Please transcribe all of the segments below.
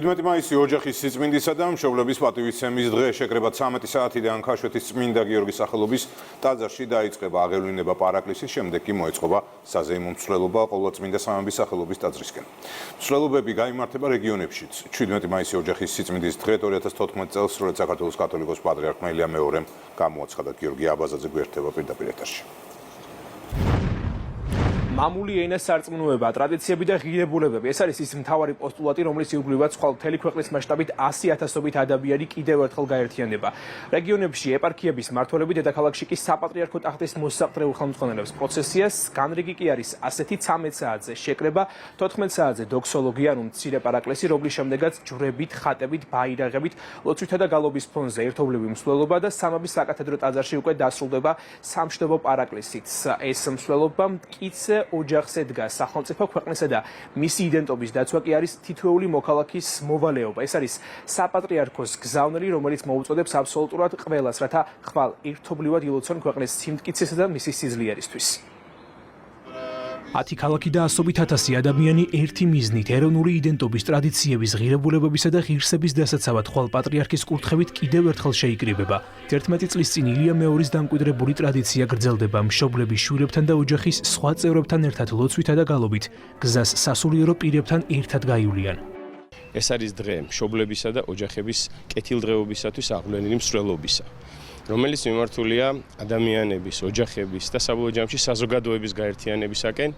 17 მაისი ოჯახის სიწმინდისა და მშობლების პატივისცემის დღე შეკრება 13 საათიდან ქაშვეთის წმინდა გიორგის სახელობის ტაძარში დაიწყება აღევლინება პარაკლისის, შემდეგ კი მოეწყობა საზეიმო მსვლელობა ყოლაწმინდა სამების სახელობის ტაძრისკენ. მსვლელობები გაიმართება რეგიონებშიც. 17 მაისი ოჯახის სიწმინდის დღე 2014 წელს სრულად საქართველოს კათოლიკოს პატრიარქმა ილია მეორემ გამოაცხადა. გიორგი აბაზაძე გვერდება პირდაპირ ეთერში. მამული ენა სარწმუნოება, ტრადიციები და ღირებულებები. ეს არის ის მთავარი პოსტულატი, რომლის ირგვლივაც ხვალ მთელი ქვეყნის მასშტაბით 100,000-ობით ადამიანი კიდევ ერთხელ გაერთიანდება. რეგიონებში ეპარქიების მმართველები, დედაქალაქში კი საპატრიარქო ტახტის მოსაყდრეულ ხელმძღვანელებს პროცესიას განრიგი კი არის ასეთი 13 საათზე შეკრება, 14 საათზე დოქსოლოგია, ანუ მცირე პარაკლისი, რომლის შემდეგაც ჯვრებით, ხატებით, ბაირაღებით, ლოცვითა და გალობის ფონზე ერთობლივი მსვლელობა და სამების საკათედრო ტაძარში უკვე დასრულდება სამშვიდობო პარაკლისით. ეს მსვლელობა მტკიცე ოჯახს ედგა სახელმწიფო ქვეყნისა და მისი იდენტობის დაცვა კი არის თითოეული მოქალაქის მოვალეობა. ეს არის საპატრიარქოს გზავნილი, რომელიც მოუწოდებს აბსოლუტურად ყველას, რათა ხვალ ერთობლივად ილოცონ ქვეყნის სიმტკიცესა და მისი სიძლიერისთვის. 10 ქალაქი და ასობით ათასი ადამიანი ერთი მიზნით, ეროვნული იდენტობის, ტრადიციების, ღირებულებებისა და ღირსების დასაცავად ხვალ პატრიარქის კურთხევით კიდევ ერთხელ შეიკრიბება. 11 წლის წინ ილია მეორის დამკვიდრებული ტრადიცია გრძელდება მშობლების, შვილებთან და ოჯახის სხვა წევრებთან ერთად ლოცვითა და გალობით, გზას სასულიერო პირებთან ერთად გაივლიან. ეს არის დღე მშობლებისა და ოჯახების კეთილდღეობისათვის აღვლენილი მსვლელობისა, რომელიც მიმართულია ადამიანების, ოჯახების და საბოლოო ჯამში საზოგადოების გაერთიანებისაკენ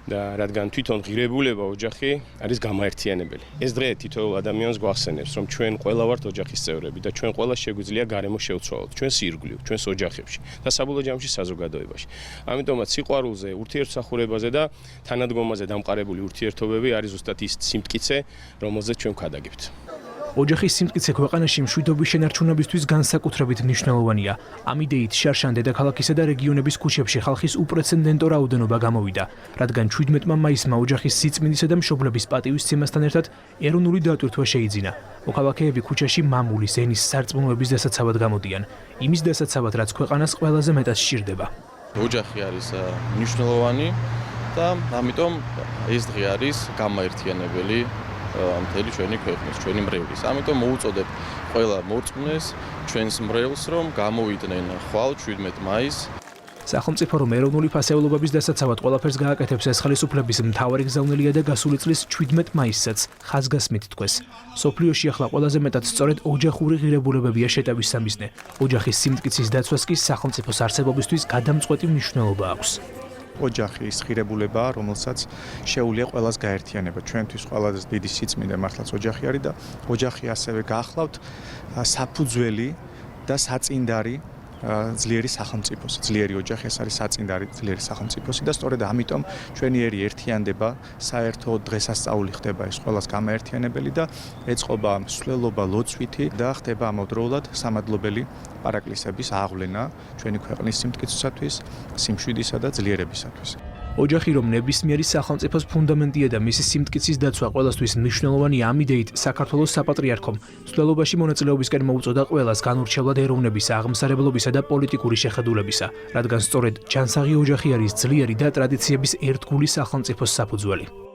და რადგან თვითონ ღირებულება ოჯახი არის გამაერთიანებელი. ეს დღე თითოეულ ადამიანს გვახსენებს, რომ ჩვენ ყველა ვართ ოჯახის წევრები და ჩვენ ყველა შეგვიძლია გარემო შევცვალოთ, ჩვენს ირგვლივ, ჩვენს ოჯახებში და საბოლოო ჯამში საზოგადოებაში. ამიტომაც სიყვარულზე, ურთიერთმსახურებაზე და თანადგომაზე დამყარებული ურთიერთობები არის ზუსტად ის სიმტკიცე, რომელზეც ჩვენ ვქადაგებთ. ოჯახის სიმტკიცე ქვეყანაში მშვიდობის შენარჩუნებისთვის განსაკუთრებით მნიშვნელოვანია. ამ იდეით შარშან დედაქალაქისა და რეგიონების ქუჩებში ხალხის უპრეცედენტო რაოდენობა გამოვიდა, რადგან 17 მაისმა ოჯახის სიწმინდისა და მშობლების პატივისცემასთან ერთად ეროვნული დატვირთვა შეიძინა. მოქალაქეები ქუჩაში მამულის ენის სარწმუნოების დასაცავად გამოდიან, იმის დასაცავად, რაც ქვეყანას ყველაზე მეტად სჭირდება. ოჯახი არის მნიშვნელოვანი და ამიტომ ეს დღე არის გამაერთიანებელი მთელი ჩვენი ქვეყნის, ჩვენი მრევლის. ამიტომ მოუწოდებ ყველა მორწმუნეს, ჩვენს მრევლს, რომ გამოვიდნენ ხვალ 17 მაისს. სახელმწიფო რომ ეროვნული ფასეულობების დასაცავად ყველაფერს გააკეთებს, ეს ხელისუფლების მთავარი გზავნილია და გასული წლის 17 მაისსაც ხაზგასმით თქვეს. სოფლიოში ახლა ყველაზე მეტად სწორედ ოჯახური ღირებულებებია შეტევის სამიზნე. ოჯახის სიმტკიცის დაცვას კი სახელმწიფოს არსებობისთვის გადამწყვეტი მნიშვნელობა აქვს. ოჯახის ღირებულებაა, რომელსაც შეუძლია ყველას გაერთიანება. ჩვენთვის ყველაზე დიდი სიწმინდე მართლაც ოჯახი არის და ოჯახი ასევე გაახლავთ საფუძველი და საწინდარი ძლიერი სახელმწიფოს. ძლიერი ოჯახი ეს არის საწინდარი ძლიერი სახელმწიფოსი და სწორედ ამიტომ ჩვენი ერთიანდება საერთო დღესასწაული ხდება ეს ყველას გამაერთიანებელი და ეწყობა მსვლელობა ლოცვითი და ხდება ამავდროულად სამადლობელი პარაკლისების აღვლენა ჩვენი ქვეყნის სიმტკიცისათვის, სიმშვიდისა და ძლიერებისათვის. ოჯახი რომ ნებისმიერი სახელმწიფოს ფუნდამენტია და მისი სიმტკიცის დაცვა ყველასთვის მნიშვნელოვანია, ამ იდეით საქართველოს საპატრიარქომ მსვლელობაში მონაწილეობისკენ მოუწოდა ყველას განურჩევლად ეროვნებისა, აღმსარებლობისა და პოლიტიკური შეხედულებისა, რადგან სწორედ ჯანსაღი ოჯახი არის ძლიერი და ტრადიციების ერთგული სახელმწიფოს საფუძველი.